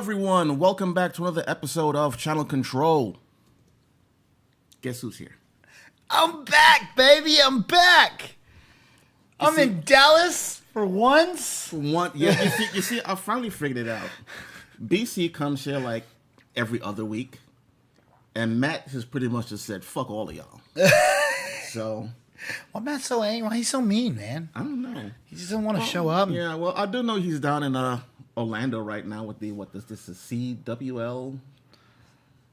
everyone. Welcome back to another episode of Channel Control. Guess who's here? I'm back, baby. I'm back. I'm in Dallas for once. For one, yeah. You see, I finally figured it out. BC comes here like every other week, and Matt has pretty much just said, "Fuck all of y'all." So, why Matt's so angry? Why he's so mean, man? I don't know. He just doesn't want to show up. Yeah, well, I do know he's down in Orlando right now with the this is CWL.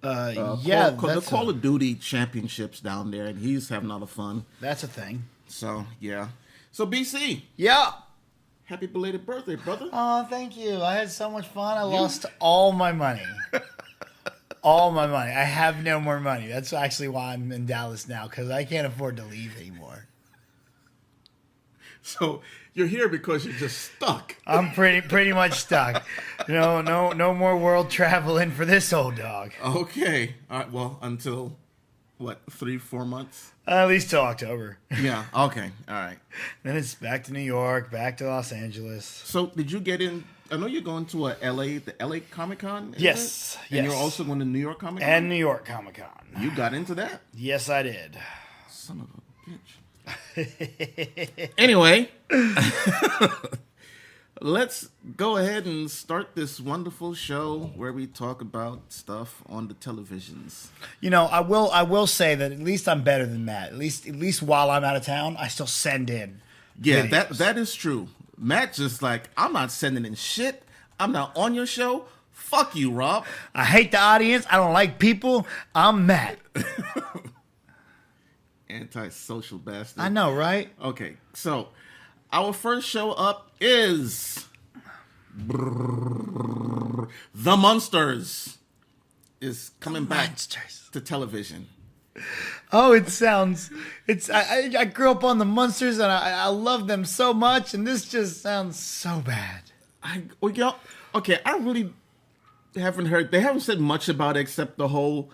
The Call of Duty championships down there, and he's having a lot of fun. That's a thing. So yeah. So BC. Yeah. Happy belated birthday, brother. Oh, thank you. I had so much fun. I lost all my money. All my money. I have no more money. That's actually why I'm in Dallas now, because I can't afford to leave anymore. So you're here because you're just stuck. I'm pretty much stuck. No more world traveling for this old dog. Okay. All right. Well, until what, 3-4 months? At least till October. Yeah. Okay. All right. Then it's back to New York, back to Los Angeles. So did you get in? I know you're going to the LA Comic Con. Yes. And you're also going to New York Comic Con. And New York Comic Con. You got into that? Yes, I did. Son of a bitch. Anyway, let's go ahead and start this wonderful show where we talk about stuff on the televisions. I will say that at least I'm better than Matt. At least while I'm out of town, I still send in. Yeah, videos. that is true. Matt just like, I'm not sending in shit. I'm not on your show. Fuck you, Rob. I hate the audience. I don't like people. I'm Matt. Antisocial bastard. I know, right? Okay, so our first show up is The Munsters is coming back to television. Oh, I grew up on the Munsters and I love them so much, and this just sounds so bad. I really haven't heard, they haven't said much about it except the whole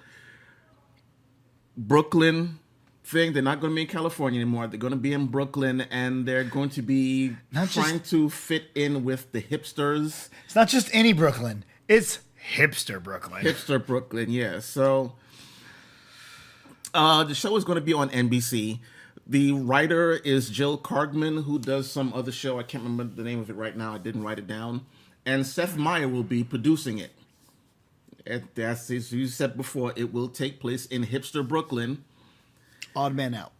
Brooklyn thing. They're not going to be in California anymore. They're going to be in Brooklyn, and they're going to be trying to fit in with the hipsters. It's not just any Brooklyn. It's hipster Brooklyn. Hipster Brooklyn, yeah. So the show is going to be on NBC. The writer is Jill Kargman, who does some other show. I can't remember the name of it right now. I didn't write it down. And Seth Meyer will be producing it. As you said before, it will take place in hipster Brooklyn. Odd Man Out.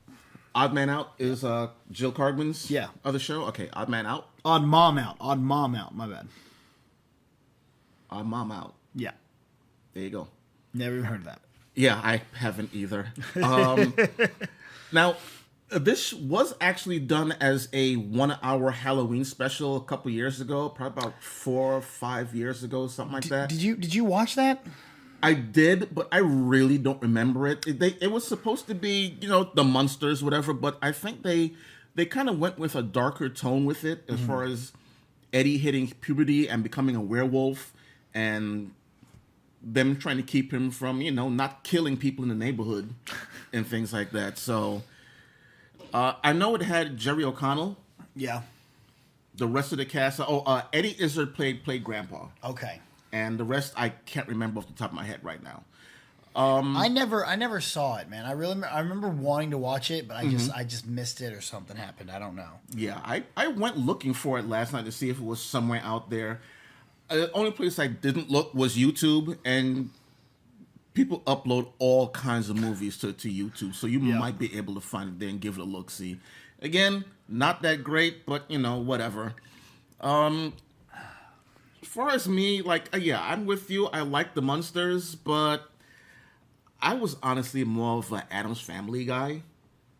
Odd Man Out is Jill Kargman's other show? Okay, Odd Man Out. Odd Mom Out. Odd Mom Out. My bad. Odd Mom Out. Yeah. There you go. Never even heard of that. Yeah, I haven't either. Now, this was actually done as a 1-hour Halloween special a couple years ago, probably about 4 or 5 years ago, something like that. Did you watch that? I did, but I really don't remember it. It was supposed to be, the Munsters, whatever, but I think they kind of went with a darker tone with it as far as Eddie hitting puberty and becoming a werewolf and them trying to keep him from, not killing people in the neighborhood and things like that. So I know it had Jerry O'Connell. Yeah. The rest of the cast. Eddie Izzard played Grandpa. Okay. And the rest I can't remember off the top of my head right now. I never saw it, man. I remember wanting to watch it, but I just missed it or something happened. I don't know. Yeah, I went looking for it last night to see if it was somewhere out there. The only place I didn't look was YouTube, and people upload all kinds of movies to YouTube, so you might be able to find it there and give it a look. See, again, not that great, but whatever. As far as me, I'm with you. I like the Munsters, but I was honestly more of an Addams Family guy.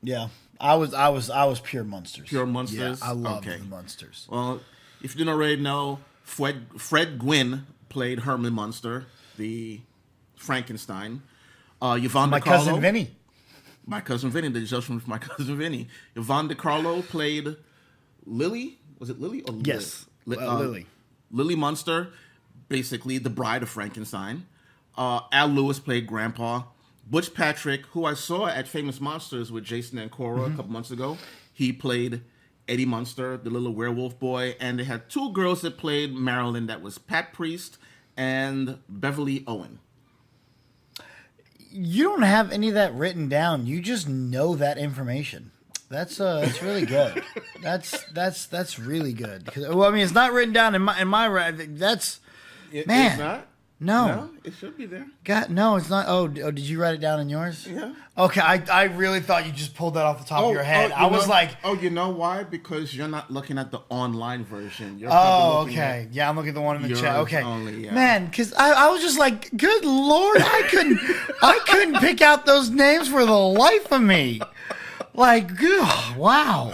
Yeah, I was pure Munsters. Pure Munsters. Yeah, I love the Munsters. Well, if you didn't already know, Fred Gwynn played Herman Munster, the Frankenstein. Yvonne My DiCarlo, cousin Vinny. My cousin Vinny. The judge from My Cousin Vinny. Yvonne DiCarlo played Lily. Was it Lily or Lily? Yes, Lily. Lily Munster, basically the bride of Frankenstein. Al Lewis played Grandpa. Butch Patrick, who I saw at Famous Monsters with Jason and Cora a couple months ago, he played Eddie Munster, the little werewolf boy. And they had two girls that played Marilyn. That was Pat Priest and Beverly Owen. You don't have any of that written down. You just know that information. That's really good. That's really good. Well, I mean, it's not written down in my that's man. It's not? No, it should be there. God, no, it's not. Oh, did you write it down in yours? Yeah. Okay, I really thought you just pulled that off the top of your head. I was like, oh, you know why? Because you're not looking at the online version. You're probably looking okay, yeah, I'm looking at the one in the chat. Okay, only, yeah. Man, because I was just like, good Lord, I couldn't pick out those names for the life of me. Like, wow.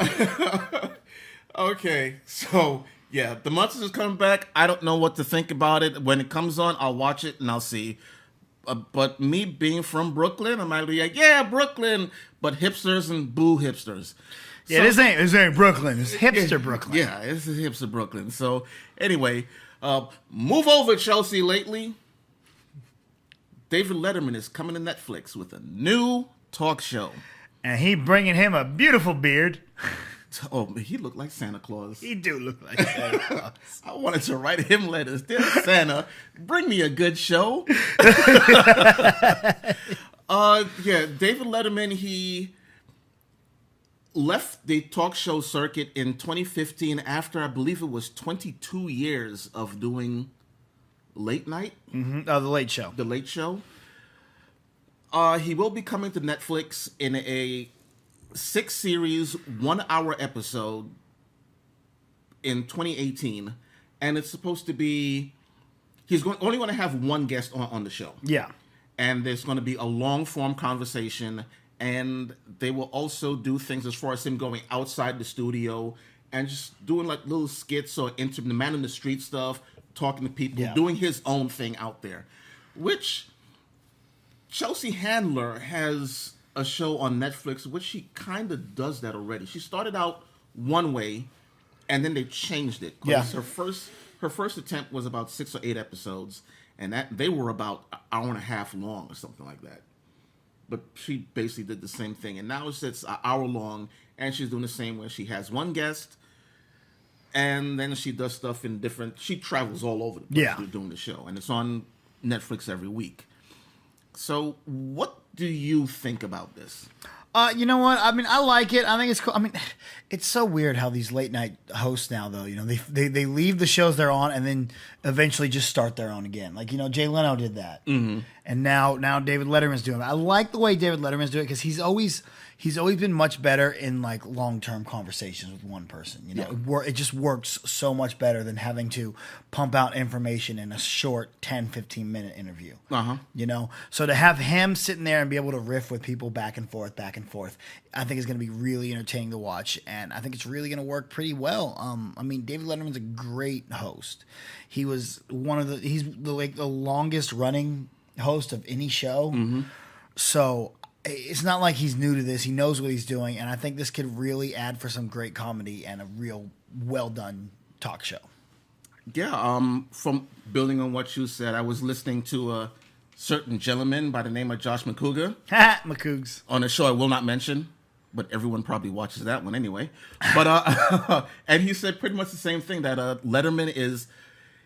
Okay, so. Yeah, the Munsters is coming back. I don't know what to think about it. When it comes on, I'll watch it and I'll see. But me being from Brooklyn, I might be like, yeah, Brooklyn. But hipsters and boo hipsters. Yeah, so, this ain't Brooklyn. It's hipster Brooklyn. Yeah, this is hipster Brooklyn. So anyway, move over, Chelsea, lately. David Letterman is coming to Netflix with a new talk show. And he bringing him a beautiful beard. Oh, he looked like Santa Claus. He do look like Santa Claus. I wanted to write him letters. Dear Santa, bring me a good show. David Letterman, he left the talk show circuit in 2015 after, I believe it was 22 years of doing late night. Mm-hmm. Oh, The Late Show. The Late Show. He will be coming to Netflix in a 6-series, 1-hour episode in 2018, and it's supposed to be only going to have one guest on the show. Yeah, and there's going to be a long form conversation, and they will also do things as far as him going outside the studio and just doing like little skits or the man in the street stuff, talking to people, doing his own thing out there, which Chelsea Handler has a show on Netflix, which she kind of does that already. She started out one way, and then they changed it. Yeah. Her first attempt was about 6 or 8 episodes, and that they were about an hour and a half long or something like that. But she basically did the same thing, and now it's an hour long, and she's doing the same way. She has one guest, and then she does stuff in different. She travels all over the place doing the show, and it's on Netflix every week. So, what do you think about this? You know what? I mean, I like it. I think it's cool. I mean, it's so weird how these late night hosts now, though, you know, they leave the shows they're on and then eventually just start their own again. Like, you know, Jay Leno did that. Mm-hmm. And now David Letterman's doing it. I like the way David Letterman's doing it because he's always been much better in like long-term conversations with one person. You know, it just works so much better than having to pump out information in a short 10, 15-minute interview. Uh-huh. You know, so to have him sitting there and be able to riff with people back and forth, I think is going to be really entertaining to watch, and I think it's really going to work pretty well. I mean, David Letterman's a great host. He was he's the longest running host of any show. Mm-hmm. So it's not like he's new to this. He knows what he's doing, and I think this could really add for some great comedy and a real well done talk show. Yeah, from building on what you said, I was listening to a certain gentleman by the name of Josh McCougar. McCougs. On a show I will not mention, but everyone probably watches that one anyway. But and he said pretty much the same thing, that Letterman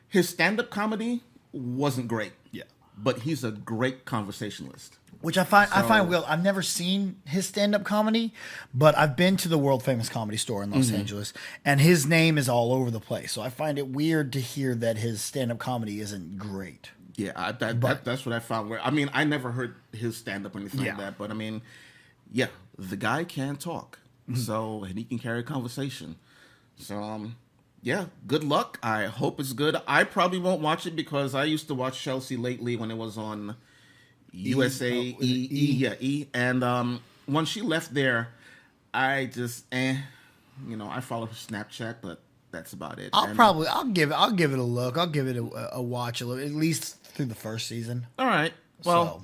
his stand-up comedy wasn't great. Yeah. But he's a great conversationalist. Which I find Will. I've never seen his stand-up comedy, but I've been to the world famous Comedy Store in Los Angeles, and his name is all over the place. So I find it weird to hear that his stand-up comedy isn't great. Yeah, that's what I found. I mean, I never heard his stand-up or anything like that, but I mean, yeah, the guy can talk, and he can carry a conversation. So, yeah, good luck. I hope it's good. I probably won't watch it because I used to watch Chelsea lately when it was on USA E. And when she left there, I just I follow her Snapchat, but that's about it. I'll give it a look. I'll give it a watch at least through the first season. All right. Well,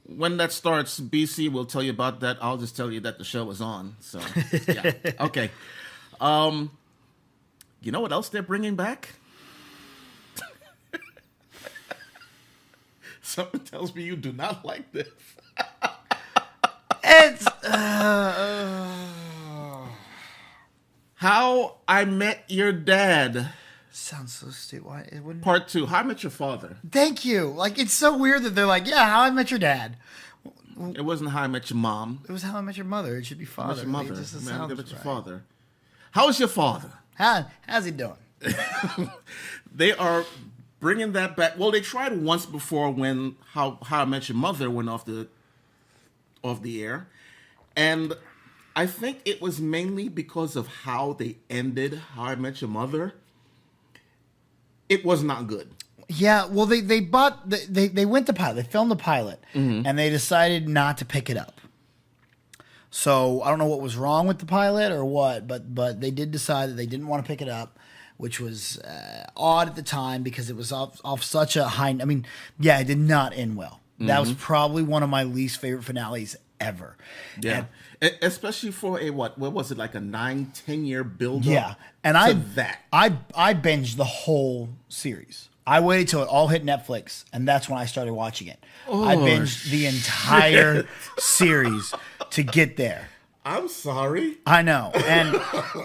when that starts, BC will tell you about that. I'll just tell you that the show is on. So yeah. Okay. You know what else they're bringing back? Something tells me you do not like this. It's How I Met Your Dad Sounds so stupid. Why it wouldn't? Part 2, How I Met Your Father. Thank you. Like, it's so weird that they're like, yeah, How I Met Your Dad. It wasn't How I Met Your Mom. It was How I Met Your Mother. It should be Father. How I Met Your Mother. It just Man, sounds How I Met Your right. Father. How is your father? How's he doing? They are bringing that back. Well, they tried once before when How I Met Your Mother went off the air, and I think it was mainly because of how they ended How I Met Your Mother. It was not good. Yeah, well, they went to pilot. They filmed the pilot, and they decided not to pick it up. So I don't know what was wrong with the pilot or what, but they did decide that they didn't want to pick it up, which was odd at the time because it was off such a high. I mean, yeah, it did not end well. That was probably one of my least favorite finales ever. Yeah, especially for a what was it, like a 9-10 year build? Yeah, and I binged the whole series. I waited till it all hit Netflix, and that's when I started watching it. I binged the entire series to get there. I'm sorry. I know.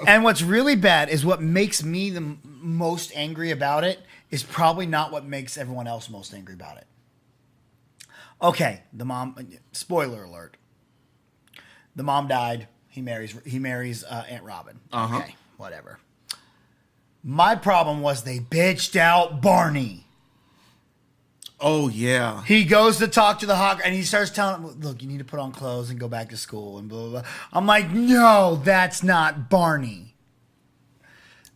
And what's really bad is what makes me the most angry about it is probably not what makes everyone else most angry about it. Okay, the mom, spoiler alert. The mom died. He marries Aunt Robin. Okay, whatever. My problem was they bitched out Barney. Oh, yeah. He goes to talk to the hawker, and he starts telling him, look, you need to put on clothes and go back to school, and blah, blah, blah. I'm like, no, that's not Barney.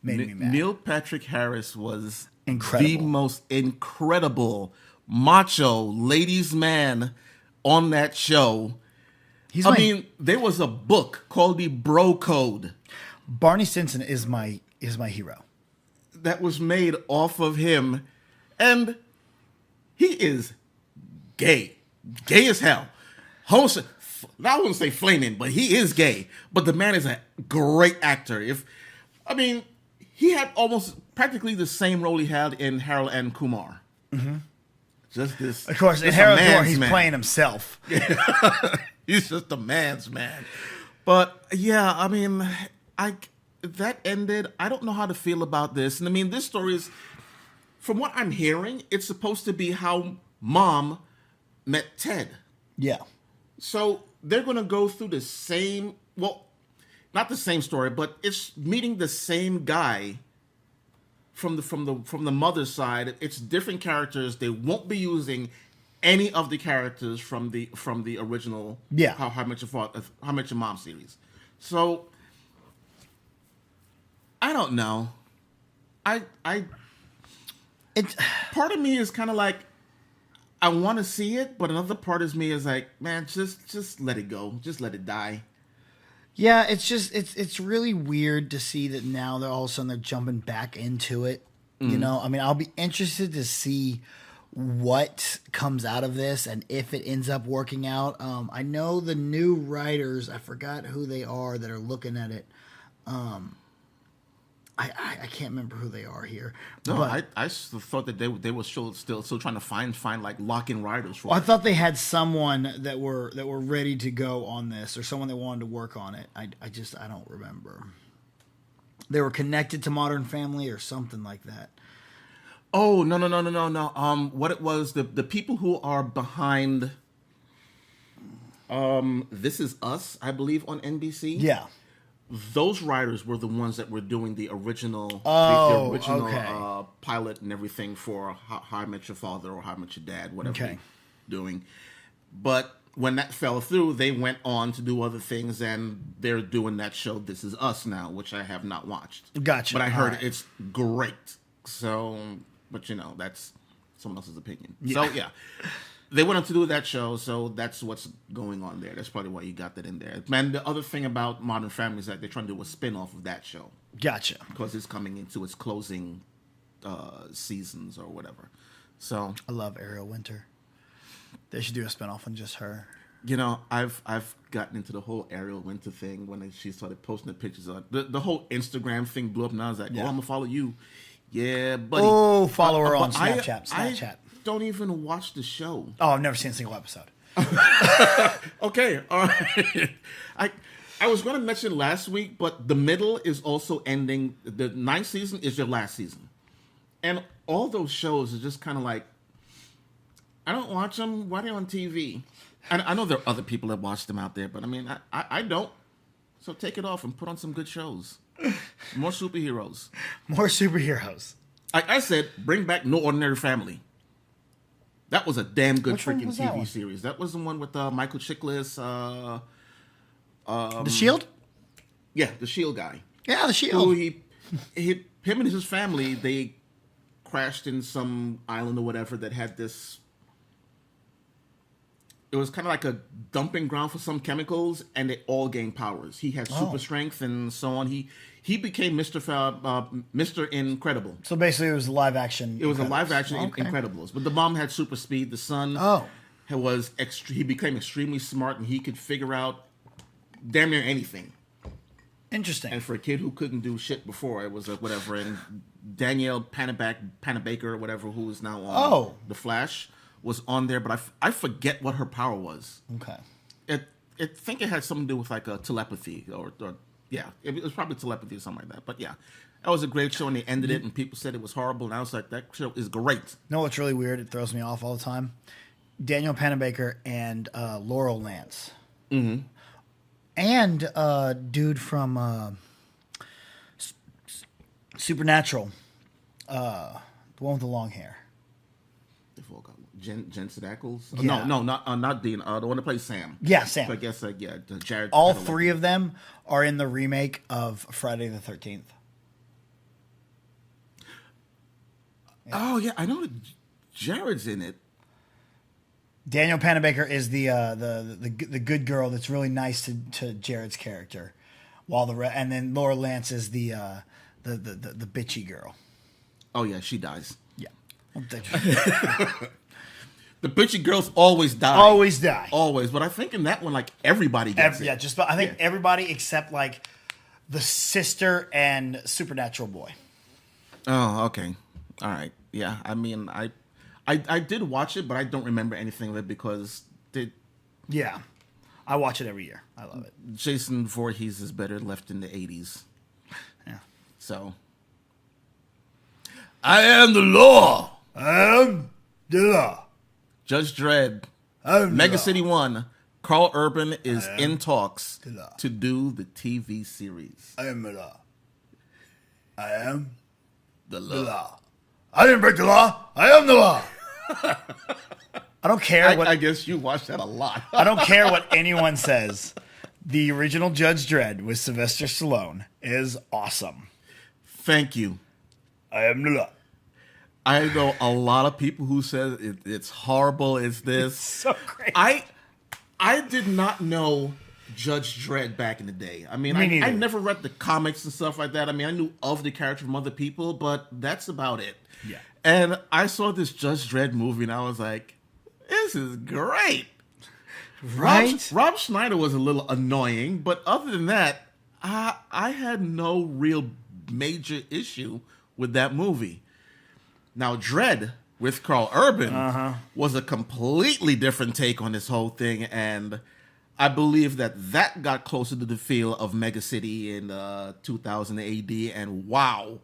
Made me mad. Neil Patrick Harris was incredible. The most incredible macho ladies' man on that show. I mean, there was a book called The Bro Code. Barney Stinson is my hero. That was made off of him, and he is gay as hell. I wouldn't say flaming, but he is gay. But the man is a great actor. He had almost practically the same role he had in Harold and Kumar. Mm-hmm. Just this. Of course, in Harold and Kumar, he's playing himself. He's just a man's man. But yeah, I mean, that ended. I don't know how to feel about this. And I mean, this story is, from what I'm hearing, it's supposed to be how Mom met Ted. Yeah. So they're going to go through the same, well, not the same story, but it's meeting the same guy from the mother's side. It's different characters. They won't be using any of the characters from the original How I Met Your Mom series. So I don't know. Part of me is kind of like, I want to see it, but another part of me is like, man, just let it go. Just let it die. Yeah, it's really weird to see that now they're all of a sudden they're jumping back into it. You know, I mean, I'll be interested to see what comes out of this and if it ends up working out. I know the new writers, I forgot who they are that are looking at it. I can't remember who they are here. No, but I thought that they were still trying to find like lock-in writers for it. I thought they had someone that were ready to go on this, or someone that wanted to work on it. I don't remember. They were connected to Modern Family or something like that. Oh, no. What it was, the people who are behind This Is Us, I believe, on NBC. Yeah. Those writers were the ones that were doing the original, pilot and everything for How I Met Your Father or How I Met Your Dad, whatever they're doing. But when that fell through, they went on to do other things, and they're doing that show This Is Us now, which I have not watched. Gotcha. But I heard it's great. So, but that's someone else's opinion. Yeah. So yeah. They went on to do that show, so that's what's going on there. That's probably why you got that in there. Man, the other thing about Modern Family is that they're trying to do a spin-off of that show. Gotcha. Because it's coming into its closing seasons or whatever. So I love Ariel Winter. They should do a spin-off on just her. You know, I've gotten into the whole Ariel Winter thing when she started posting the pictures on the whole Instagram thing blew up, and I was like, I'm gonna follow you. Yeah, buddy. Oh, follow her on Snapchat. I don't even watch the show. Oh, I've never seen a single episode. Okay, all right. I was going to mention last week, but the middle is also ending. The 9th season is your last season. And all those shows are just kind of like, I don't watch them. Why are they on TV? And I know there are other people that watch them out there, but I mean, I don't. So take it off and put on some good shows. More superheroes. More superheroes. I said, bring back No Ordinary Family. That was a damn good Which one freaking was that TV one? series. That was the one with Michael Chiklis. The Shield? Yeah, the Shield guy. Yeah, the Who Shield. him and his family, they crashed in some island or whatever that had this. It was kind of like a dumping ground for some chemicals, and they all gained powers. He had super strength and so on. He became Mr. Incredible. So basically, it was a live action. It was a live Incredibles. action Okay. Incredibles, but the mom had super speed. The son he became extremely smart, and he could figure out damn near anything. Interesting. And for a kid who couldn't do shit before, it was whatever. And Danielle Panabaker or whatever, who is now on The Flash, was on there, but I forget what her power was. Okay. I think it had something to do with like a telepathy or yeah, it was probably telepathy or something like that. But yeah, that was a great show, and they ended it, and people said it was horrible, and I was like, that show is great. You know what's really weird? It throws me off all the time. Daniel Panabaker and Laurel Lance. Mm-hmm. And dude from Supernatural. The one with the long hair. Jensen Ackles? Yeah. No, not Dean. The one that plays Sam. Yeah, Sam. So I guess, Jared. All three of them are in the remake of Friday the 13th. Yeah. Oh, yeah, I know that Jared's in it. Daniel Panabaker is the good girl that's really nice to Jared's character, while and then Laura Lance is the bitchy girl. Oh yeah, she dies. Yeah, the bitchy girls always die. Always die. Always, but I think in that one, like everybody gets it. Yeah, just about. I think everybody except like the sister and Supernatural boy. Oh, okay, all right. Yeah, I mean, I did watch it, but I don't remember anything of it because Yeah, I watch it every year. I love it. Jason Voorhees is better left in the 80s. Yeah. So, I am the law. I am the law. Judge Dredd. Mega City 1. Carl Urban is in talks to do the TV series. I am the law. I am The law. I didn't break the law. I am the law. I don't care I guess you watch that a lot. I don't care what anyone says. The original Judge Dredd with Sylvester Stallone is awesome. Thank you. I am the law. I know a lot of people who says it's horrible. It's this. It's so great. I did not know Judge Dredd back in the day. I mean, I never read the comics and stuff like that. I mean, I knew of the character from other people, but that's about it. Yeah. And I saw this Judge Dredd movie, and I was like, this is great. Right? Rob Schneider was a little annoying, but other than that, I had no real major issue with that movie. Now, Dredd with Carl Urban was a completely different take on this whole thing, and I believe that got closer to the feel of Mega City in 2000 AD, and wow.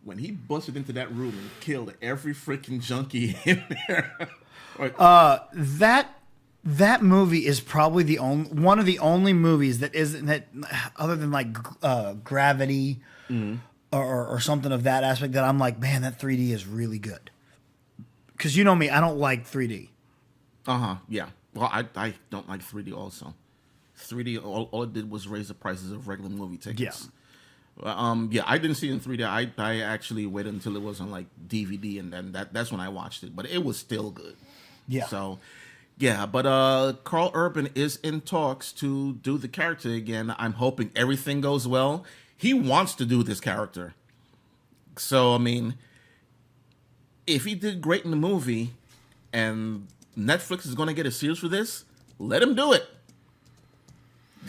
When he busted into that room and killed every freaking junkie in there. That movie is probably one of the only movies that other than like Gravity or something of that aspect that I'm like, man, that 3D is really good. Because you know me, I don't like 3D. Yeah. Well, I don't like 3D also. 3D, all it did was raise the prices of regular movie tickets. Yeah, I didn't see it in 3D. I actually waited until it was on like DVD, and then that's when I watched it. But it was still good. Yeah. So, yeah. But Carl Urban is in talks to do the character again. I'm hoping everything goes well. He wants to do this character. So, I mean, if he did great in the movie, and Netflix is going to get a series for this, let him do it.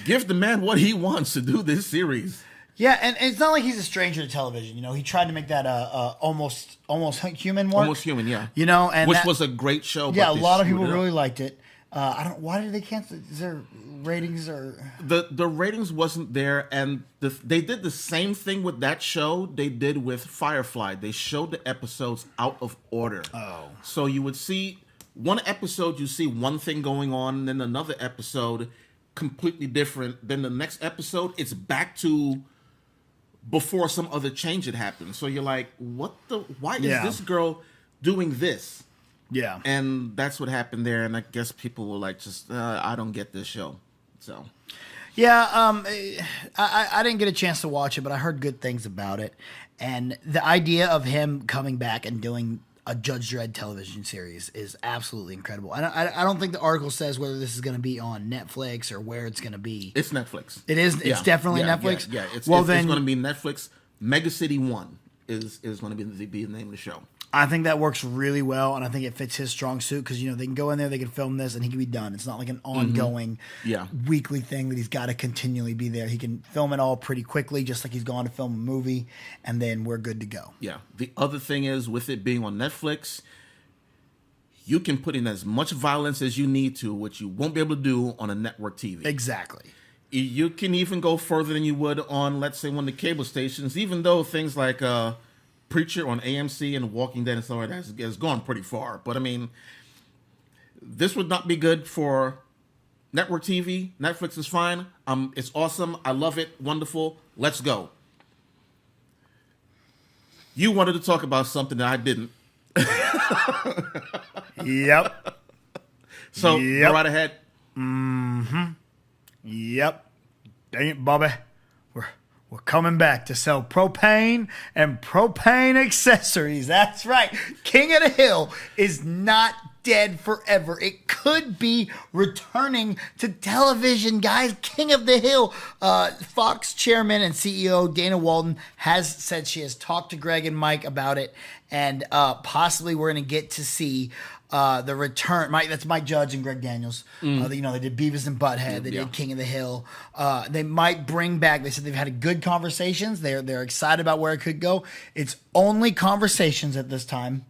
Give the man what he wants to do this series. Yeah, and it's not like he's a stranger to television. You know, he tried to make that almost human work. Almost Human, yeah. You know, and which was a great show. Yeah, but a lot of people really liked it. I don't. Why did they cancel? Is there ratings or the ratings wasn't there, and they did the same thing with that show they did with Firefly. They showed the episodes out of order. Oh, so you would see one episode, you see one thing going on, and then another episode completely different. Then the next episode, it's back to before some other change had happened. So you're like, what the? Why is this girl doing this? Yeah. And that's what happened there. And I guess people were like, just, I don't get this show. So. Yeah, I didn't get a chance to watch it, but I heard good things about it. And the idea of him coming back and doing a Judge Dredd television series is absolutely incredible. And I don't think the article says whether this is going to be on Netflix or where it's going to be. It's Netflix. It is? It's definitely Netflix? Yeah. It's going to be Netflix. Mega City 1 is going to be the name of the show. I think that works really well, and I think it fits his strong suit because, they can go in there, they can film this, and he can be done. It's not like an ongoing weekly thing that he's got to continually be there. He can film it all pretty quickly, just like he's gone to film a movie, and then we're good to go. Yeah. The other thing is, with it being on Netflix, you can put in as much violence as you need to, which you won't be able to do on a network TV. Exactly. You can even go further than you would on, let's say, one of the cable stations, even though things like... Preacher on AMC and Walking Dead and stuff like that has gone pretty far. But I mean, this would not be good for network TV. Netflix is fine. It's awesome. I love it. Wonderful. Let's go. You wanted to talk about something that I didn't. Yep. So go right ahead. Mm-hmm. Yep. Dang it, Bobby. We're coming back to sell propane and propane accessories. That's right. King of the Hill is not dead forever. It could be returning to television, guys. King of the Hill. Fox chairman and CEO Dana Walden has said she has talked to Greg and Mike about it, and possibly we're going to get to see the return. That's Mike Judge and Greg Daniels. They did Beavis and Butthead. They did King of the Hill. They might bring back. They said they've had good conversations. They're excited about where it could go. It's only conversations at this time,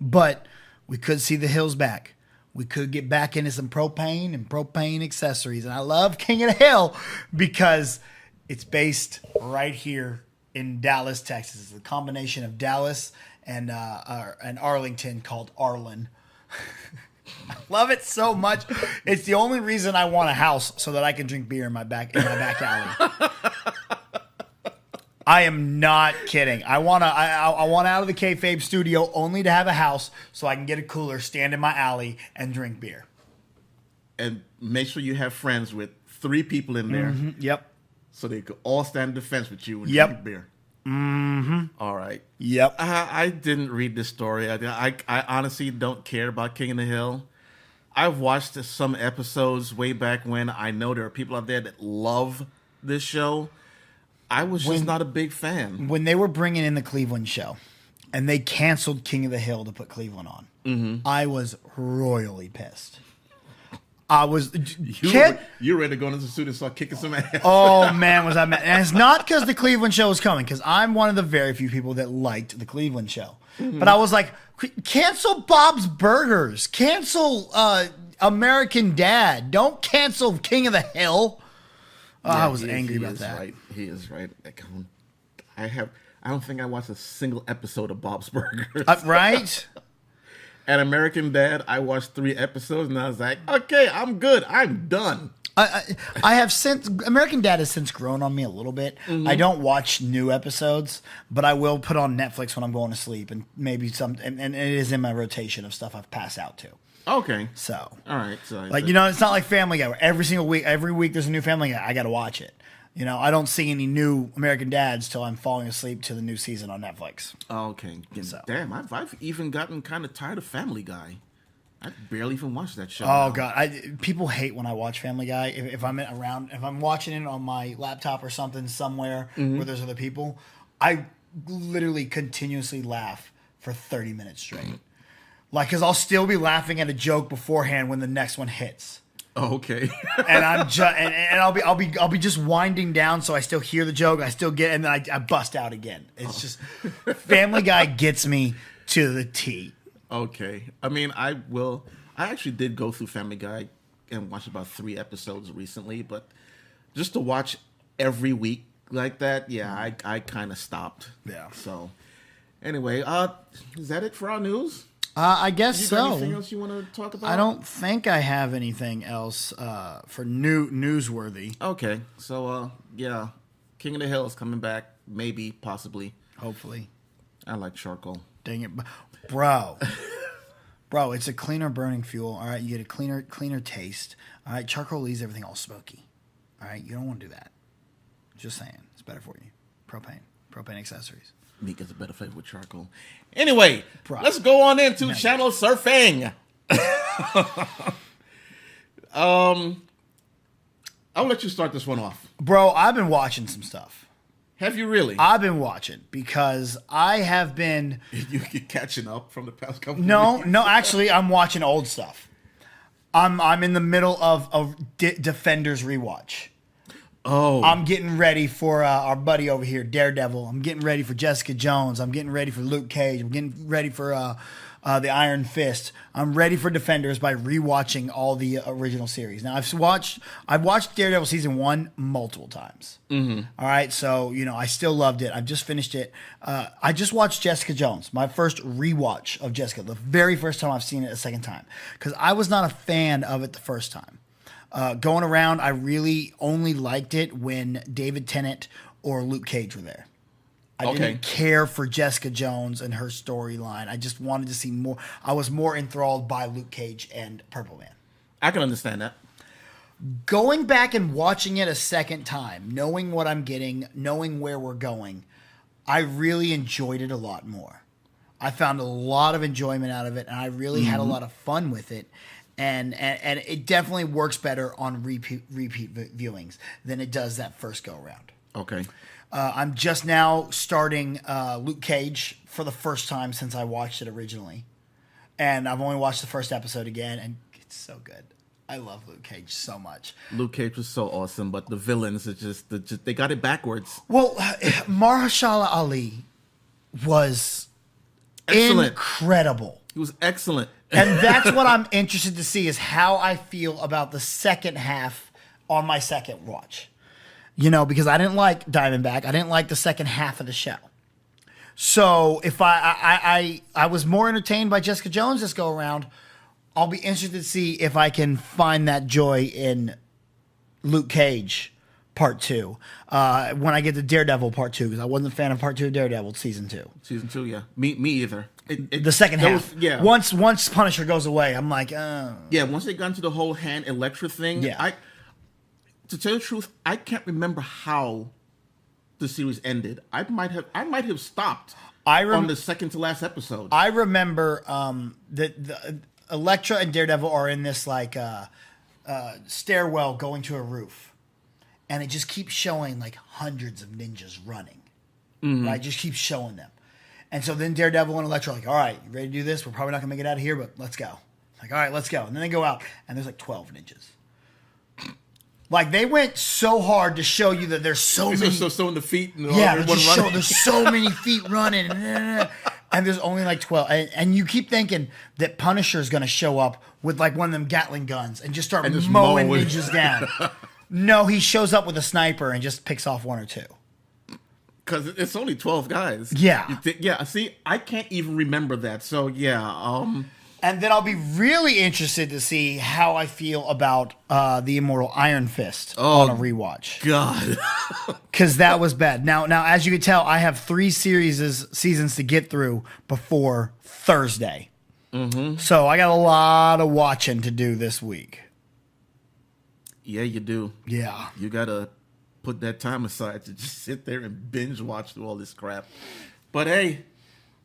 but we could see the Hills back. We could get back into some propane and propane accessories. And I love King of the Hill because it's based right here in Dallas, Texas. It's a combination of Dallas and Arlington called Arlen. I love it so much. It's the only reason I want a house so that I can drink beer in my back alley. I am not kidding. I want out of the kayfabe studio only to have a house so I can get a cooler, stand in my alley, and drink beer. And make sure you have friends with 3 people in there. Mm-hmm. Yep. So they could all stand in defense with you and drink beer. Mm-hmm. All right. Yep. I didn't read this story. I honestly don't care about King of the Hill. I've watched some episodes way back when. I know there are people out there that love this show. I was just not a big fan. When they were bringing in the Cleveland show and they canceled King of the Hill to put Cleveland on, I was royally pissed. I was... You were ready to go into the suit and start kicking some ass. Oh, man, was I mad. And it's not because the Cleveland show was coming, because I'm one of the very few people that liked the Cleveland show. But I was like, cancel Bob's Burgers. Cancel American Dad. Don't cancel King of the Hill. I was angry about that. Right. He is right. I don't think I watched a single episode of Bob's Burgers. Right? And American Dad, I watched 3 episodes and I was like, okay, I'm good. I'm done. I have since American Dad has since grown on me a little bit. I don't watch new episodes, but I will put on Netflix when I'm going to sleep, and maybe and it is in my rotation of stuff I've passed out to. Okay. So all right. So it's not like Family Guy where every week there's a new Family Guy. I got to watch it. I don't see any new American Dads till I'm falling asleep to the new season on Netflix. Okay. Damn, I've even gotten kind of tired of Family Guy. I barely even watch that show. Oh God, people hate when I watch Family Guy. If I'm watching it on my laptop or something somewhere where there's other people, I literally continuously laugh for 30 minutes straight. Because I'll still be laughing at a joke beforehand when the next one hits. Oh, okay. And I'm just and I'll be just winding down so I still hear the joke, I still get, and then I bust out again. It's just Family Guy gets me to the T. Okay. I mean, I I actually did go through Family Guy and watch about 3 episodes recently, but just to watch every week like that, yeah, I kind of stopped. Yeah. So, anyway, is that it for our news? I guess You got so. anything else you want to talk about? I don't think I have anything else for newsworthy. Okay, so yeah, King of the Hill is coming back, maybe, possibly. Hopefully. I like charcoal. Dang it, bro. Bro, it's a cleaner burning fuel. All right, you get a cleaner taste. All right, charcoal leaves everything all smoky. All right, you don't want to do that. Just saying, it's better for you. Propane accessories. Meat gets a better flavor with charcoal. Anyway, let's go on into channel surfing. I'll let you start this one off. Bro, I've been watching some stuff. Have you really? I've been watching because I have been... You're catching up from the past couple No, weeks. actually, I'm watching old stuff. I'm in the middle of Defenders rewatch. Oh. I'm getting ready for our buddy over here, Daredevil. I'm getting ready for Jessica Jones. I'm getting ready for Luke Cage. I'm getting ready for the Iron Fist. I'm ready for Defenders by rewatching all the original series. Now I've watched Daredevil season 1 multiple times. Mm-hmm. All right, so I still loved it. I've just finished it. I just watched Jessica Jones, my first rewatch of Jessica, the very first time I've seen it a second time, because I was not a fan of it the first time. Going around, I really only liked it when David Tennant or Luke Cage were there. I didn't care for Jessica Jones and her storyline. I just wanted to see more. I was more enthralled by Luke Cage and Purple Man. I can understand that. Going back and watching it a second time, knowing what I'm getting, knowing where we're going, I really enjoyed it a lot more. I found a lot of enjoyment out of it, and I really had a lot of fun with it. And it definitely works better on repeat viewings than it does that first go around. Okay. I'm just now starting Luke Cage for the first time since I watched it originally. And I've only watched the first episode again, and it's so good. I love Luke Cage so much. Luke Cage was so awesome, but the villains are just they got it backwards. Well, Mahershala Ali was excellent. Incredible. He was excellent. And that's what I'm interested to see is how I feel about the second half on my second watch. Because I didn't like Diamondback. I didn't like the second half of the show. So if I was more entertained by Jessica Jones this go around, I'll be interested to see if I can find that joy in Luke Cage Part 2 when I get to Daredevil Part 2, because I wasn't a fan of Part 2 of Daredevil Season 2. Season 2, yeah. Me either. The second half. Yeah. Once Punisher goes away, I'm like, Yeah, once they got into the whole hand Elektra thing, yeah. To tell you the truth, I can't remember how the series ended. I might have stopped on the second to last episode. I remember that the Elektra and Daredevil are in this stairwell going to a roof, and it just keeps showing like hundreds of ninjas running. Mm-hmm. Right, just keeps showing them. And so then Daredevil and Elektra are like, all right, you ready to do this? We're probably not going to make it out of here, but let's go. Like, all right, let's go. And then they go out, and there's like 12 ninjas. Like, they went so hard to show you that there's so many. So in the feet. And there's so many feet running. And there's only like 12. And you keep thinking that Punisher's going to show up with like one of them Gatling guns and just start mowing ninjas down. No, he shows up with a sniper and just picks off one or two. Because it's only 12 guys. Yeah. See, I can't even remember that. So, yeah. And then I'll be really interested to see how I feel about the Immortal Iron Fist on a rewatch. God. Because that was bad. Now, as you can tell, I have 3 seasons to get through before Thursday. Mm-hmm. So I got a lot of watching to do this week. Yeah, you do. Yeah. You got to put that time aside to just sit there and binge watch through all this crap. But hey,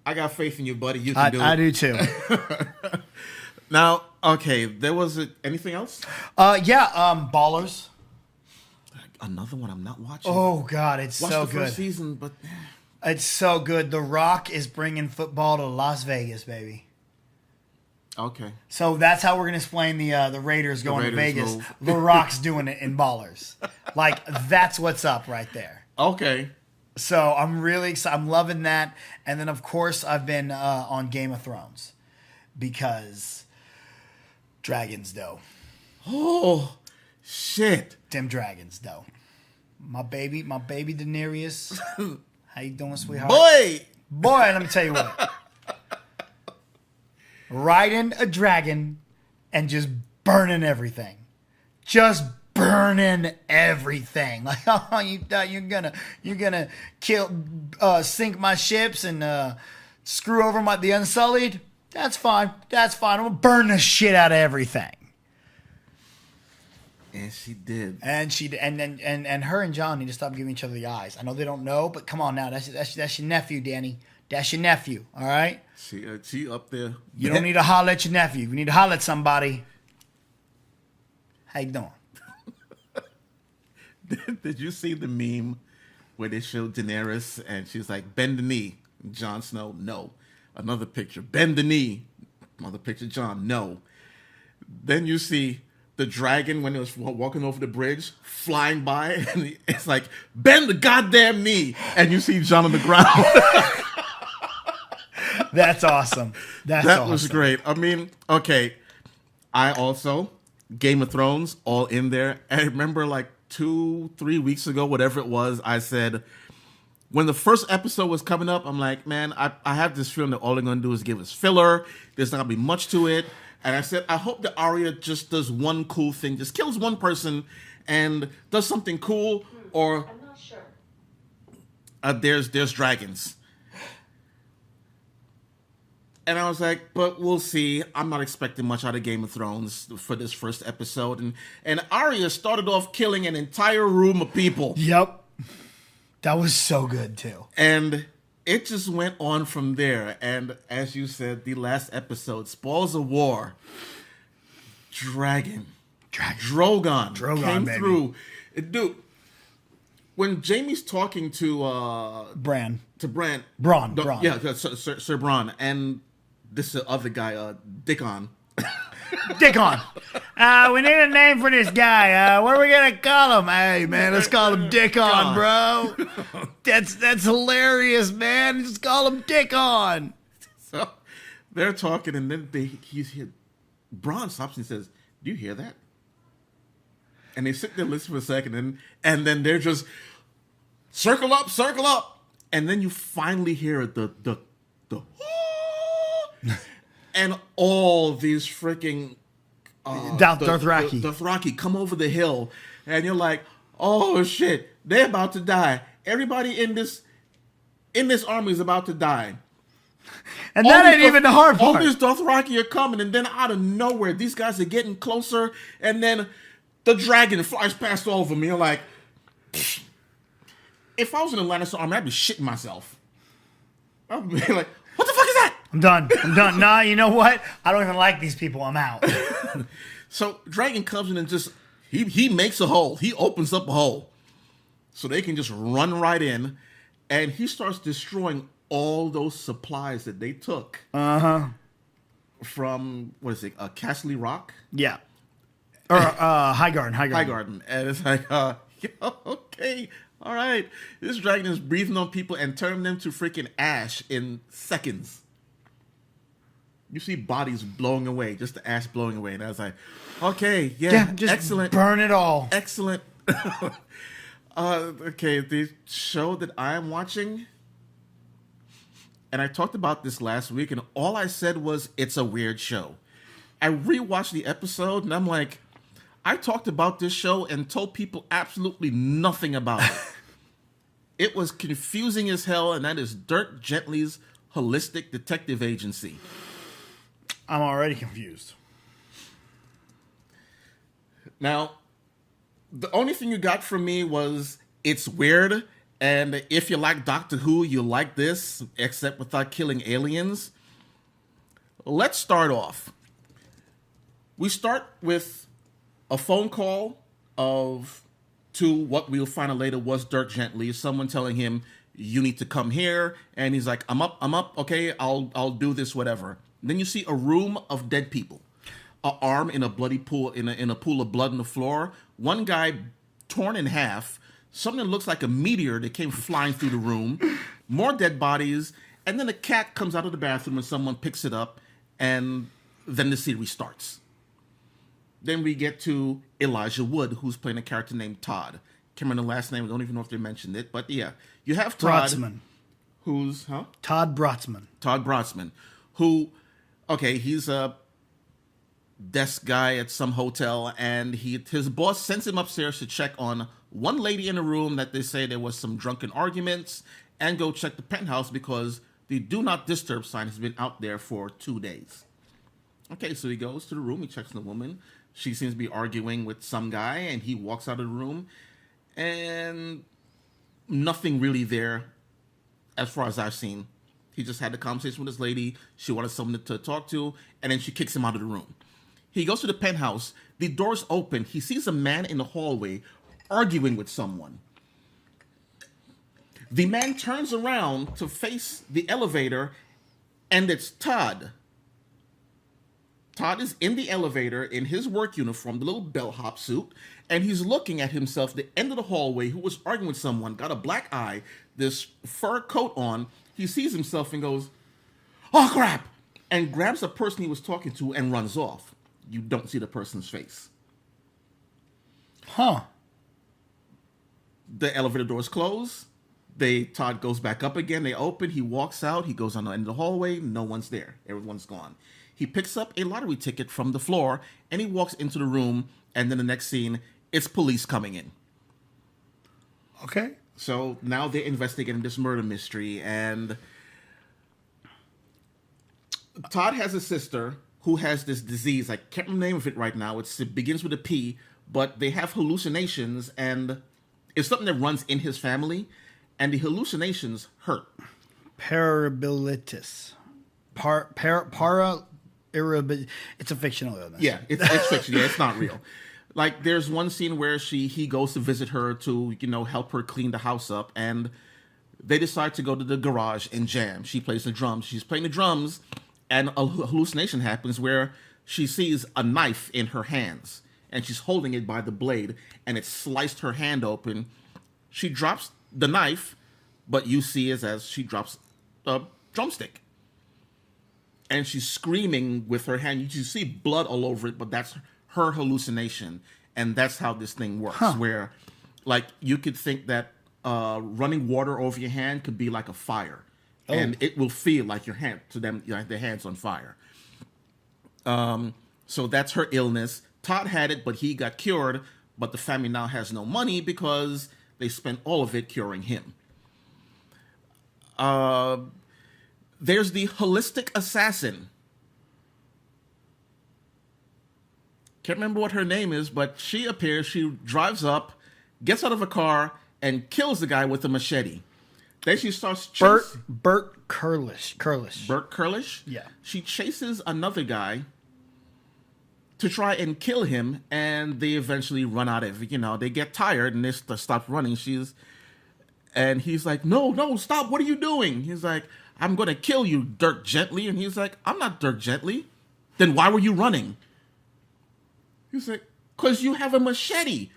I got faith in you, buddy. You can do it. I do too. Now, okay, there was anything else? Ballers. Another one I'm not watching. Oh God, it's Watched so the good. first season, but it's so good. The Rock is bringing football to Las Vegas, baby. Okay. So that's how we're gonna explain the Raiders going to Vegas. The Rock's doing it in Ballers. Like, that's what's up right there. Okay. So I'm really excited. I'm loving that. And then, of course, I've been on Game of Thrones because Dragons, though. Oh, shit. Them dragons, though. My baby Daenerys. How you doing, sweetheart? Boy, let me tell you what. Riding a dragon and just burning everything. Just burning everything. Like, oh, you're gonna sink my ships and screw over the Unsullied. That's fine. I'm gonna burn the shit out of everything. And she did. And her and John need to stop giving each other the eyes. I know they don't know, but come on now. That's your nephew, Danny. That's your nephew. All right. She up there. You don't need to holler at your nephew. You need to holler at somebody. How you doing? Did you see the meme where they showed Daenerys and she's like, bend the knee? Jon Snow, no. Another picture, bend the knee. Another picture, Jon, no. Then you see the dragon when it was walking over the bridge, flying by, and it's like, bend the goddamn knee. And you see Jon on the ground. That's awesome. That was great. I mean, okay. I also, Game of Thrones, all in there. I remember like 2-3 weeks ago, whatever it was, I said, when the first episode was coming up, I'm like, man, I have this feeling that all they're going to do is give us filler. There's not going to be much to it. And I said, I hope that Arya just does one cool thing, just kills one person and does something cool, or I'm not sure. There's dragons. And I was like, but we'll see. I'm not expecting much out of Game of Thrones for this first episode. And Arya started off killing an entire room of people. Yep. That was so good, too. And it just went on from there. And as you said, the last episode, Spoils of War, Drogon came baby. through. Dude, when Jaime's talking to Bran. Bronn. Bronn. Yeah, Sir Bronn. And this other guy, Dickon. Dickon. We need a name for this guy. What are we gonna call him? Hey man, let's call him Dickon, bro. That's hilarious, man. Just call him Dickon. So they're talking, and then Bronn stops and says, "Do you hear that?" And they sit there, listen for a second, and then they're just circle up, and then you finally hear the and all these freaking Dothraki come over the hill, and you're like, oh shit, they're about to die. Everybody in this army is about to die. And that ain't even the hard part. All these Dothraki are coming, and then out of nowhere, these guys are getting closer, and then the dragon flies past over me. You're like, if I was in the Lannister army, I'd be shitting myself. I'd be like, what the fuck is that? I'm done. Nah, you know what? I don't even like these people. I'm out. So Dragon comes in and just he makes a hole. He opens up a hole so they can just run right in, and he starts destroying all those supplies that they took. From what is it? Castle Rock? Yeah. Or Highgarden. Highgarden, and it's like, okay, all right. This dragon is breathing on people and turning them to freaking ash in seconds. You see bodies blowing away, just the ash blowing away. And I was like, okay, yeah just excellent. Burn it all. Excellent. Okay, the show that I am watching, and I talked about this last week, and all I said was, it's a weird show. I rewatched the episode, and I'm like, I talked about this show and told people absolutely nothing about it. It was confusing as hell, and that is Dirk Gently's Holistic Detective Agency. I'm already confused. Now, the only thing you got from me was it's weird, and if you like Doctor Who, you like this, except without killing aliens. Let's start off. We start with a phone call to what we'll find out later was Dirk Gently, someone telling him, you need to come here, and he's like, I'm up, okay, I'll do this, whatever. Then you see a room of dead people, an arm in a bloody pool, in a pool of blood on the floor, one guy torn in half, something that looks like a meteor that came flying through the room, more dead bodies, and then a cat comes out of the bathroom and someone picks it up, and then the series starts. Then we get to Elijah Wood, who's playing a character named Todd. Can't remember the last name. I don't even know if they mentioned it. But yeah, you have Todd. Brotzman. Who's, Todd Brotzman. Todd Brotzman. Who, okay, he's a desk guy at some hotel, and his boss sends him upstairs to check on one lady in the room that they say there was some drunken arguments, and go check the penthouse because the do not disturb sign has been out there for 2 days. Okay, so he goes to the room, he checks on the woman. She seems to be arguing with some guy, and he walks out of the room, and nothing really there as far as I've seen. He just had a conversation with this lady. She wanted someone to talk to, and then she kicks him out of the room. He goes to the penthouse. The door's open. He sees a man in the hallway arguing with someone. The man turns around to face the elevator, and it's Todd. Todd is in the elevator in his work uniform, the little bellhop suit, and he's looking at himself at the end of the hallway who was arguing with someone, got a black eye, this fur coat on. He sees himself and goes, "Oh, crap," and grabs the person he was talking to and runs off. You don't see the person's face. Huh. The elevator doors close. Todd goes back up again. They open. He walks out. He goes on the end of the hallway. No one's there. Everyone's gone. He picks up a lottery ticket from the floor, and he walks into the room, and then the next scene, it's police coming in. Okay. So now they're investigating this murder mystery, and Todd has a sister who has this disease. I can't remember the name of it right now. It begins with a P, but they have hallucinations, and it's something that runs in his family, and the hallucinations hurt. Parabilitis. It's a fictional illness. Yeah, it's fiction. Yeah, it's not real. Like, there's one scene where he goes to visit her to, help her clean the house up, and they decide to go to the garage and jam. She plays the drums. She's playing the drums, and a hallucination happens where she sees a knife in her hands, and she's holding it by the blade, and it sliced her hand open. She drops the knife, but you see as she drops a drumstick. And she's screaming with her hand. You see blood all over it, but that's her hallucination. And that's how this thing works, where, like, you could think that running water over your hand could be like a fire. Oh. And it will feel like your hand, to them, like their hand's on fire. So that's her illness. Todd had it, but he got cured. But the family now has no money because they spent all of it curing him. There's the holistic assassin. Can't remember what her name is, but she appears, she drives up, gets out of a car, and kills the guy with a machete. Then she starts chasing... Bert Curlish. Bert Curlish? Yeah. She chases another guy to try and kill him, and they eventually run out of, they get tired, and they stop running. And he's like, no, stop, what are you doing? He's like, "I'm going to kill you, Dirk Gently." And he's like, "I'm not Dirk Gently." "Then why were you running?" He's like, "Because you have a machete."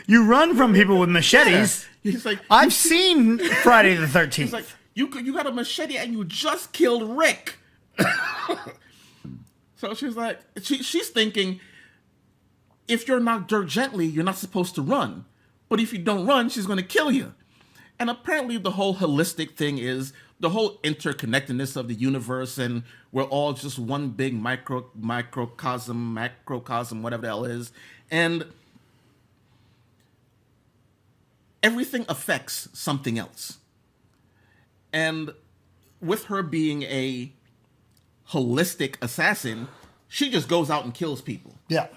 You run from people with machetes. Yeah. He's like, I've seen Friday the 13th. He's like, you got a machete and you just killed Rick. So she's like, she's thinking, if you're not Dirk Gently, you're not supposed to run. But if you don't run, she's going to kill you. And apparently the whole holistic thing is the whole interconnectedness of the universe, and we're all just one big microcosm, whatever the hell it is. And everything affects something else. And with her being a holistic assassin, she just goes out and kills people. Yeah.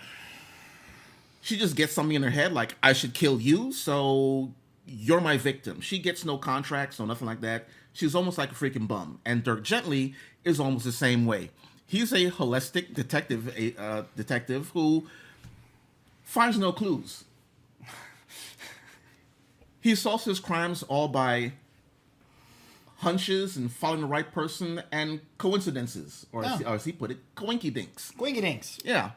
She just gets something in her head like, I should kill you, so you're my victim. She gets no contracts, no nothing like that. She's almost like a freaking bum. And Dirk Gently is almost the same way. He's a holistic detective who finds no clues. He solves his crimes all by hunches and following the right person and coincidences. Or as he put it, coinky-dinks. Coinky-dinks. Yeah.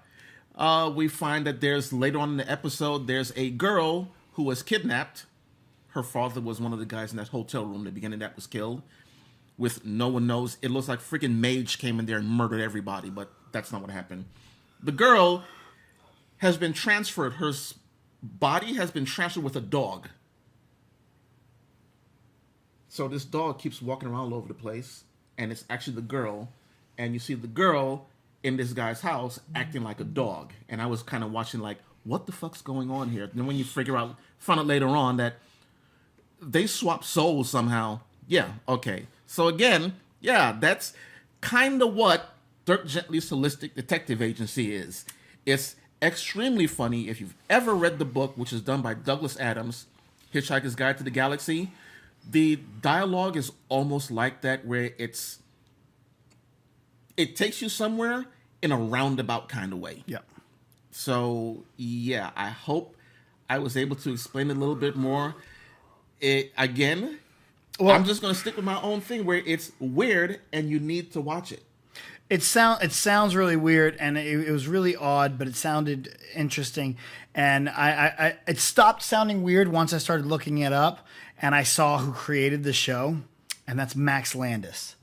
We find that later on in the episode, there's a girl who was kidnapped. Her father was one of the guys in that hotel room in the beginning that was killed. With no one knows. It looks like freaking Mage came in there and murdered everybody, but that's not what happened. The girl has been transferred. Her body has been transferred with a dog. So this dog keeps walking around all over the place, and it's actually the girl. And you see the girl in this guy's house acting like a dog. And I was kind of watching like, what the fuck's going on here? And then when you find out later on that they swap souls somehow. Yeah, okay. So again, yeah, that's kind of what Dirk Gently's Holistic Detective Agency is. It's extremely funny. If you've ever read the book, which is done by Douglas Adams, Hitchhiker's Guide to the Galaxy, the dialogue is almost like that, where it takes you somewhere in a roundabout kind of way. Yeah. So, yeah, I hope I was able to explain it a little bit more. I'm just going to stick with my own thing, where it's weird and you need to watch it. It sounds really weird, and it was really odd, but it sounded interesting. And it stopped sounding weird once I started looking it up, and I saw who created the show, and that's Max Landis.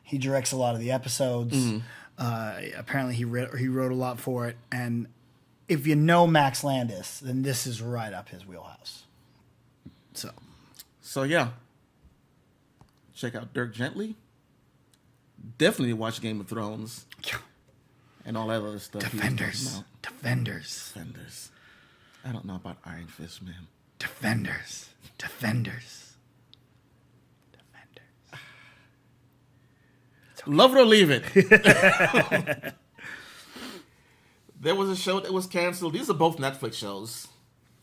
He directs a lot of the episodes. Mm-hmm. Apparently, he wrote a lot for it. And if you know Max Landis, then this is right up his wheelhouse. So yeah, check out Dirk Gently. Definitely watch Game of Thrones and all that other stuff. Defenders. I don't know about Iron Fist, man. Defenders. Love it or leave it. There was a show that was canceled. These are both Netflix shows.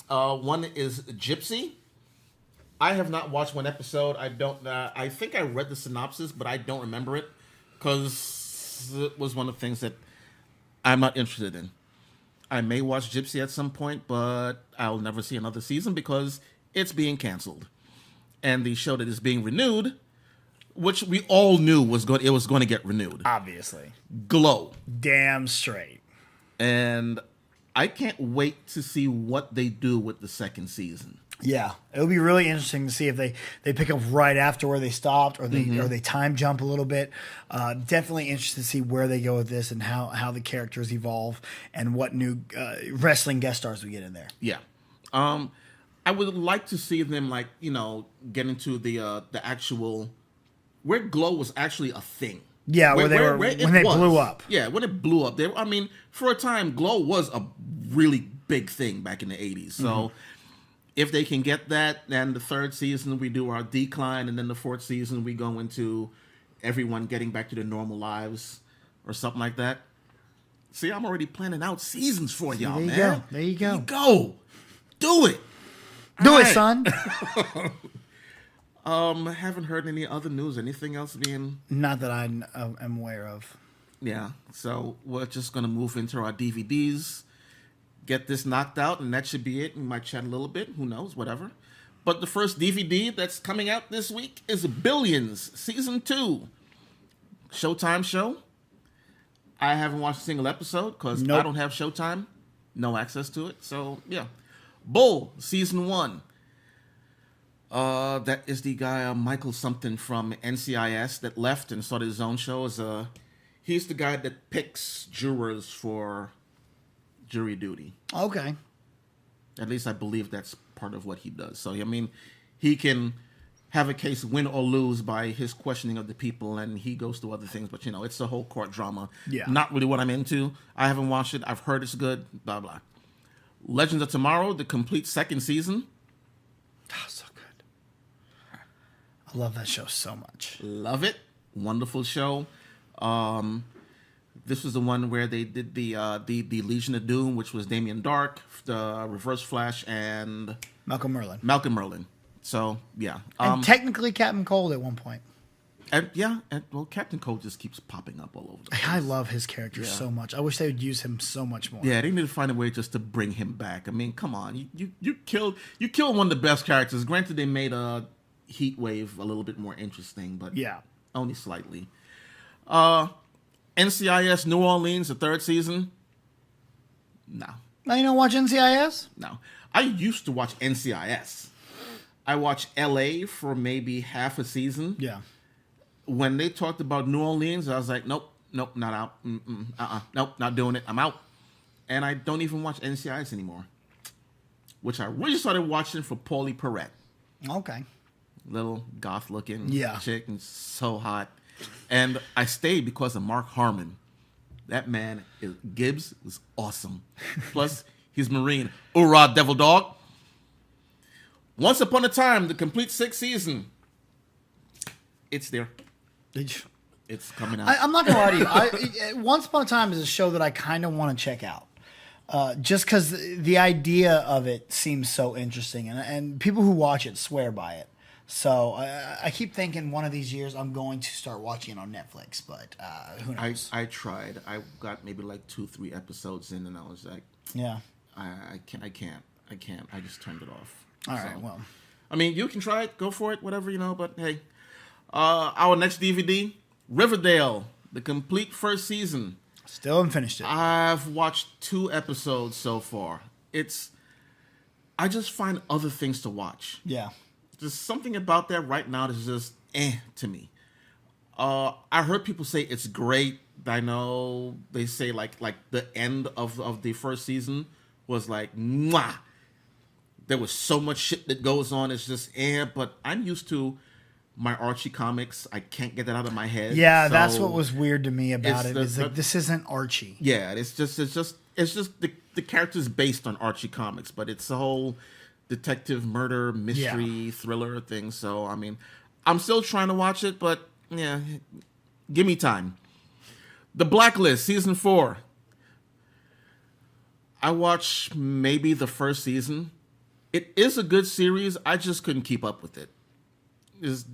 One is Gypsy. I have not watched one episode. I think I read the synopsis, but I don't remember it, because it was one of the things that I'm not interested in. I may watch Gypsy at some point, but I'll never see another season because it's being canceled. And the show that is being renewed, which we all knew was going to get renewed. Obviously. Glow. Damn straight. And I can't wait to see what they do with the second season. Yeah, it'll be really interesting to see if they pick up right after where they stopped, or they time jump a little bit. Definitely interested to see where they go with this and how the characters evolve and what new wrestling guest stars we get in there. Yeah, I would like to see them get into the actual where Glow was actually a thing. Yeah, when they blew up. Yeah, when it blew up. For a time, Glow was a really big thing back in the 80s. So if they can get that, then the third season we do our decline, and then the fourth season we go into everyone getting back to their normal lives or something like that. See, I'm already planning out seasons for y'all, man. There you go. Do it. Do it, son. Haven't heard any other news. Anything else being... Not that I am aware of. Yeah, so we're just going to move into our DVDs, get this knocked out, and that should be it. We might chat a little bit. Who knows? Whatever. But the first DVD that's coming out this week is Billions, Season 2. Showtime show. I haven't watched a single episode because I don't have Showtime. No access to it. So, yeah. Bull, Season 1. That is the guy Michael something from NCIS that left and started his own show. He's the guy that picks jurors for jury duty. Okay. At least I believe that's part of what he does. So, I mean, he can have a case win or lose by his questioning of the people, and he goes through other things. But, it's a whole court drama. Yeah. Not really what I'm into. I haven't watched it. I've heard it's good. Blah, blah. Legends of Tomorrow, the complete second season. Oh, so good. I love that show so much. Love it. Wonderful show. This was the one where they did the Legion of Doom, which was Damien Dark, the Reverse Flash, and Malcolm Merlyn. So yeah, and technically Captain Cold at one point. And Captain Cold just keeps popping up all over the place. I love his character so much. I wish they would use him so much more. Yeah, they need to find a way just to bring him back. I mean, come on, you killed one of the best characters. Granted, they made Heat Wave a little bit more interesting, but only slightly. NCIS New Orleans, the third season. No. Now you don't watch NCIS? No. I used to watch NCIS. I watched LA for maybe half a season. Yeah. When they talked about New Orleans, I was like, nope, not out. Nope, not doing it. I'm out. And I don't even watch NCIS anymore. Which I really started watching for Paulie Perrette. Okay. Little goth-looking chick, and so hot. And I stayed because of Mark Harmon. That man, Gibbs, is awesome. Plus, he's Marine. Hoorah, devil dog. Once Upon a Time, the complete 6th season. It's there. It's coming out. I'm not going to lie to you. Once Upon a Time is a show that I kind of want to check out. Just because the idea of it seems so interesting. And people who watch it swear by it. So I keep thinking one of these years I'm going to start watching it on Netflix. But who knows? I tried. I got maybe like 2-3 episodes in, and I was like, yeah, I can't. I just turned it off. All right, well. I mean, you can try it. Go for it. Whatever, but hey. Our next DVD, Riverdale, the complete first season. Still haven't finished it. I've watched 2 episodes so far. I just find other things to watch. Yeah. There's something about that right now that's just to me. I heard people say it's great. I know they say like the end of the first season was like, mwah. There was so much shit that goes on. It's just but I'm used to my Archie comics. I can't get that out of my head. Yeah, so that's what was weird to me about it. Is like, this isn't Archie. Yeah, it's just the characters based on Archie comics, but it's a whole detective murder mystery thriller thing. So I mean, I'm still trying to watch it, but yeah, give me time. The Blacklist season 4. I watched maybe the first season. It is a good series. I just couldn't keep up with it. There's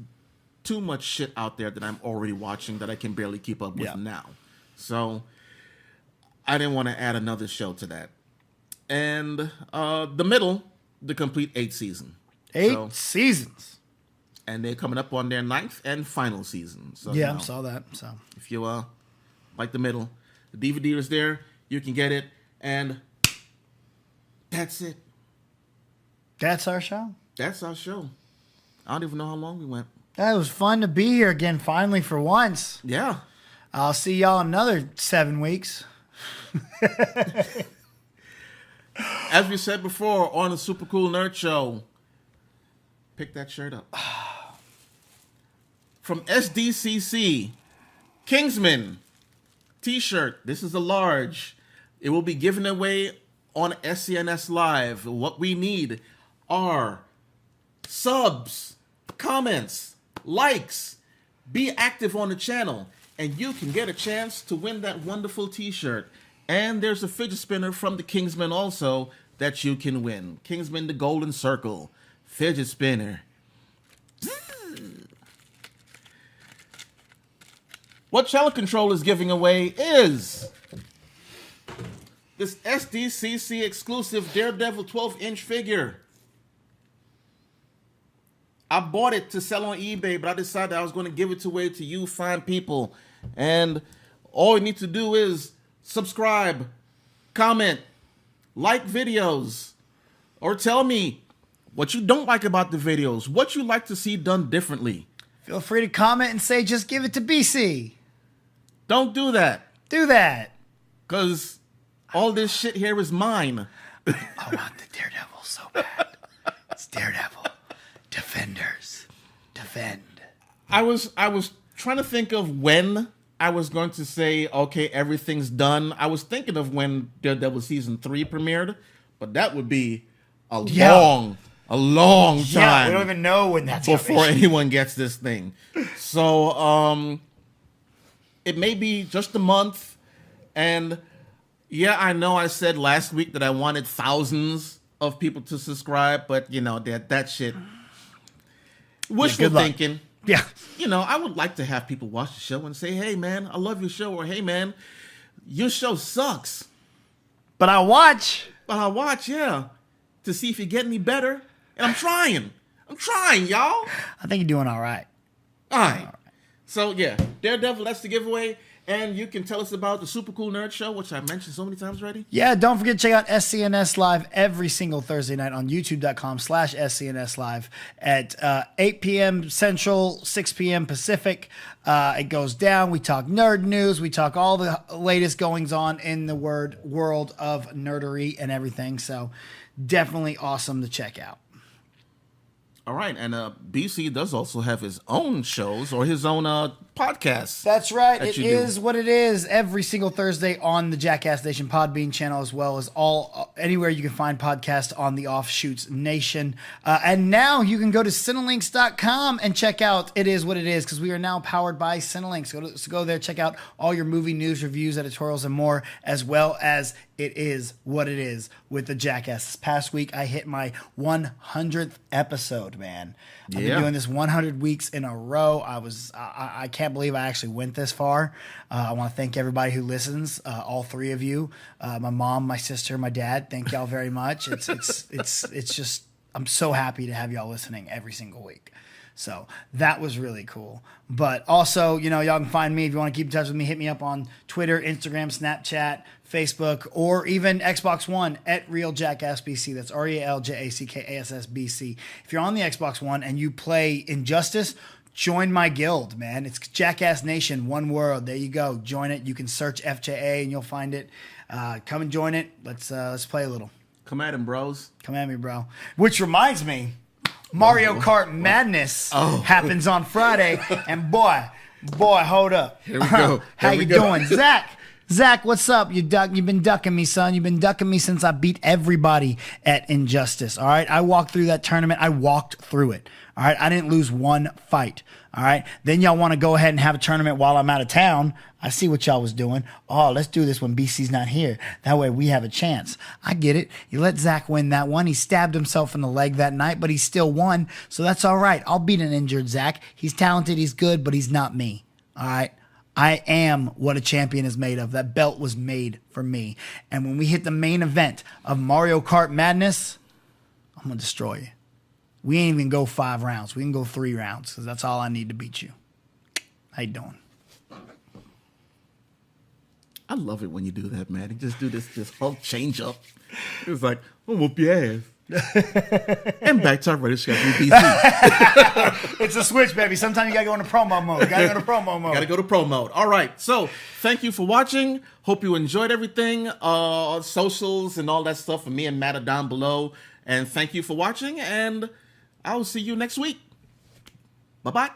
too much shit out there that I'm already watching that I can barely keep up with now. So I didn't want to add another show to that. And The Middle, the complete 8th season. 8 seasons. And they're coming up on their 9th and final season. So I saw that. So if you like The Middle, the DVD is there. You can get it. And that's it. That's our show. That's our show. I don't even know how long we went. It was fun to be here again, finally, for once. Yeah. I'll see y'all in another 7 weeks. As we said before on the Super Cool Nerd Show, pick that shirt up. From SDCC, Kingsman t-shirt. This is a large. It will be given away on SCNS Live. What we need are subs, comments, likes. Be active on the channel, and you can get a chance to win that wonderful t-shirt. And there's a fidget spinner from the Kingsman also that you can win. Kingsman the Golden Circle fidget spinner. What Channel Control is giving away is this SDCC exclusive Daredevil 12-inch figure. I bought it to sell on eBay, but I decided I was going to give it away to you fine people. And all you need to do is subscribe, comment, like videos, or tell me what you don't like about the videos, what you like to see done differently. Feel free to comment and say, just give it to BC. Don't do that. Do that. Because all this shit here is mine. I want the Daredevil so bad. It's Daredevil. Defenders. Defend. I was trying to think of when I was going to say, okay, everything's done. I was thinking of when Daredevil season 3 premiered, but that would be a long time. Yeah, we don't even know when that's before anyone gets this thing. So it may be just a month. And yeah, I know I said last week that I wanted thousands of people to subscribe, but that shit. Wishful thinking. Yeah. I would like to have people watch the show and say, hey, man, I love your show. Or, hey, man, your show sucks. But I watch. Yeah. To see if you get any better. And I'm trying. y'all. I think you're doing all right. All right. So, yeah, Daredevil, that's the giveaway. And you can tell us about the Super Cool Nerd Show, which I mentioned so many times already. Yeah, don't forget to check out SCNS Live every single Thursday night on youtube.com/SCNS Live at 8 p.m. Central, 6 p.m. Pacific. It goes down. We talk nerd news. We talk all the latest goings on in the world of nerdery and everything. So definitely awesome to check out. All right, and BC does also have his own shows or his own podcasts. That's right. It is what it is. Every single Thursday on the Jackass Nation Podbean channel, as well as anywhere you can find podcasts on the Offshoots Nation. And now you can go to Cinelinks.com and check out It Is What It Is, because we are now powered by Cinelinks. So go there, check out all your movie news, reviews, editorials, and more, as well as It Is What It Is with the Jackass. This past week, I hit my 100th episode, man. I've been doing this 100 weeks in a row. I can't believe I actually went this far. I want to thank everybody who listens, all three of you, my mom, my sister, my dad. Thank y'all very much. It's just, I'm so happy to have y'all listening every single week. So that was really cool. But also, y'all can find me if you want to keep in touch with me. Hit me up on Twitter, Instagram, Snapchat, Facebook, or even Xbox One at RealJackassBC. That's RealJackassBC. If you're on the Xbox One and you play Injustice, join my guild, man. It's Jackass Nation, one word. There you go. Join it. You can search FJA and you'll find it. Come and join it. Let's play a little. Come at him, bros. Come at me, bro. Which reminds me, Mario Kart Madness happens on Friday, and boy, hold up. Here we go. How you doing, Zach, what's up? You've been ducking me, son. You've been ducking me since I beat everybody at Injustice. All right, I walked through that tournament. I walked through it. All right, I didn't lose one fight. All right, then y'all want to go ahead and have a tournament while I'm out of town. I see what y'all was doing. Oh, let's do this when BC's not here. That way we have a chance. I get it. You let Zach win that one. He stabbed himself in the leg that night, but he still won. So that's all right. I'll beat an injured Zach. He's talented. He's good, but he's not me. All right. I am what a champion is made of. That belt was made for me. And when we hit the main event of Mario Kart Madness, I'm going to destroy you. We ain't even go 5 rounds. We can go 3 rounds because that's all I need to beat you. How you doing? I love it when you do that, man. You just do this whole change up. It's like, I'll whoop your ass. And back to our radio show BC. It's a switch, baby. Sometimes you gotta go into promo mode. Gotta go to pro mode. All right. So thank you for watching. Hope you enjoyed everything. Socials and all that stuff for me and Matt are down below. And thank you for watching. And I'll see you next week. Bye-bye.